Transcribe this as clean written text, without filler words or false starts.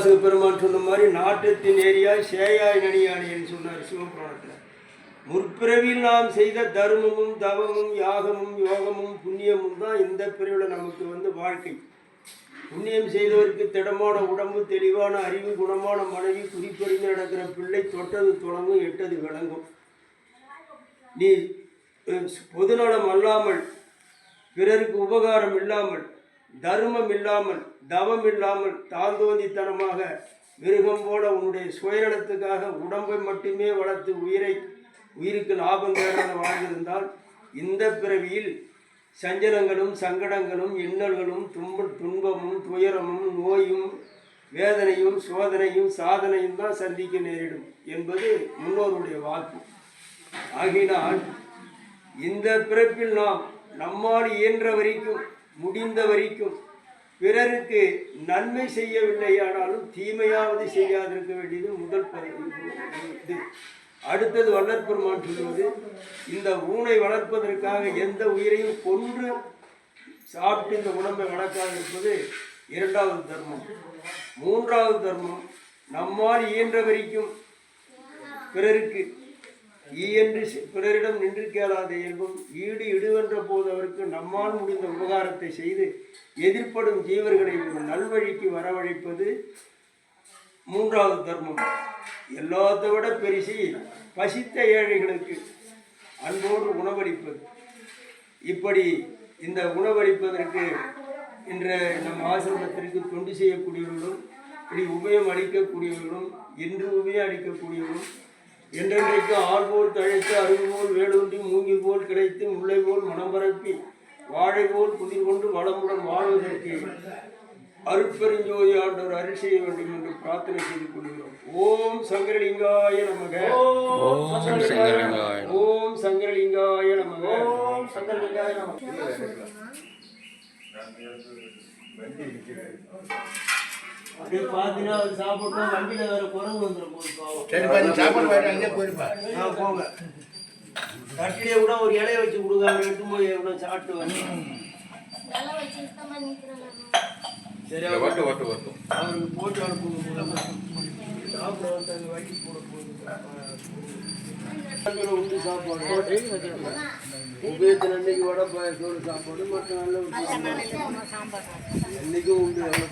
மணிவாசக பெருமான் சொன்ன மாதிரி நாட்டத்தின் ஏரியாய் சேயாய் நனியானேன்னு சொன்னார் சிவபுராணத்தில். முற்பிறவியில் நாம் செய்த தர்மமும் தவமும் யாகமும் யோகமும் புண்ணியமும் தான் இந்த பிறவியில் நமக்கு வாழ்க்கை. புண்ணியம் செய்தவருக்கு திடமான உடம்பு, தெளிவான அறிவு, குணமான மனைவி, குறிப்பறிந்து நடக்கிற பிள்ளை, தொட்டது தொடங்கும், எட்டது விளங்கும். நீ பொதுநலம் அல்லாமல், பிறருக்கு உபகாரம் இல்லாமல், தர்மம் இல்லாமல், தவம் இல்லாமல், தாழ்ந்தோந்தித்தனமாக மிருகம் போல உன்னுடைய சுயநலத்துக்காக உடம்பை மட்டுமே வளர்த்து உயிருக்கு லாபம் தேடாத வாழ்ந்திருந்தால் இந்த பிறவியில் சஞ்சலங்களும் சங்கடங்களும் இன்னல்களும் துன்பமும் துயரமும் நோயும் வேதனையும் சோதனையும் சாதனையும் தான் சந்திக்க நேரிடும் என்பது முன்னோருடைய வாக்கு. ஆகினால் இந்த பிறப்பில் நாம் நம்மால் இயன்ற வரைக்கும், முடிந்த வரைக்கும் பிறருக்கு நன்மை செய்யவில்லையானாலும் தீமையாவது செய்யாதிருக்க வேண்டியது முதல் இது. அடுத்தது வள்ளற் பெருமான் சொல்வது, இந்த ஊனை வளர்ப்பதற்காக எந்த உயிரையும் கொன்று சாப்பிட்டு இந்த உடம்பை வளர்க்காது இருப்பது இரண்டாவது தர்மம். மூன்றாவது தர்மம், நம்மால் இயன்ற வரைக்கும் பிறருக்கு ஈயென்று பிறரிடம் நின்று கேளாத இயல்பும் ஈடு இடுவென்ற போது அவருக்கு நம்மால் முடிந்த உபகாரத்தை செய்து எதிர்ப்படும் ஜீவர்களை நல்வழிக்கு வரவழைப்பது மூன்றாவது தர்மம். எல்லாத்தை விட பெருசி பசித்த ஏழைகளுக்கு அன்போடு உணவளிப்பது. இப்படி இந்த உணவளிப்பதற்கு இன்ற நம் ஆசிரமத்திற்கு தொண்டு செய்யக்கூடியவர்களும், இப்படி உபயம் அளிக்கக்கூடியவர்களும், இன்று உபயம் அளிக்கக்கூடியவர்களும், என்றென்றைக்கு ஆள் போல் தழைத்து அருகு போல் வேலூன்றி மூங்கி போல் கிடைத்து முல்லை போல் மனம் பரப்பி வாழை போல் புதிர் கொண்டு வளமுடன் வாழ்வதற்கு அருட்பெருஞ்சோதி ஆண்டவர் அருள் செய்ய வேண்டும் என்று பிரார்த்தனை செய்து கொள்கிறோம். ஓம் சங்கரலிங்காய நமக. ஓம் சங்கரலிங்காய நமக. ஓம் சங்கரலிங்காய நமக. அப்படியே பார்த்தீங்கன்னா அவர் சாப்பிட்டா வண்டியில் வேற குரங்கு வந்துடும் போங்க. கட்டிலே கூட ஒரு இலைய வச்சு கொடுக்காம எடுத்து போய் எவ்வளோ சாப்பிட்டு வந்து சரி அவருக்கு போட்டு அனுப்புங்க. சாப்பிட வந்து அந்த வண்டி கூட போகுது உண்டு சாப்பாடு உபயோகத்தில் அன்னைக்கு வடை பாயசோடு சாப்பாடு மற்ற நல்ல என்னைக்கும் உண்டு எவ்வளோ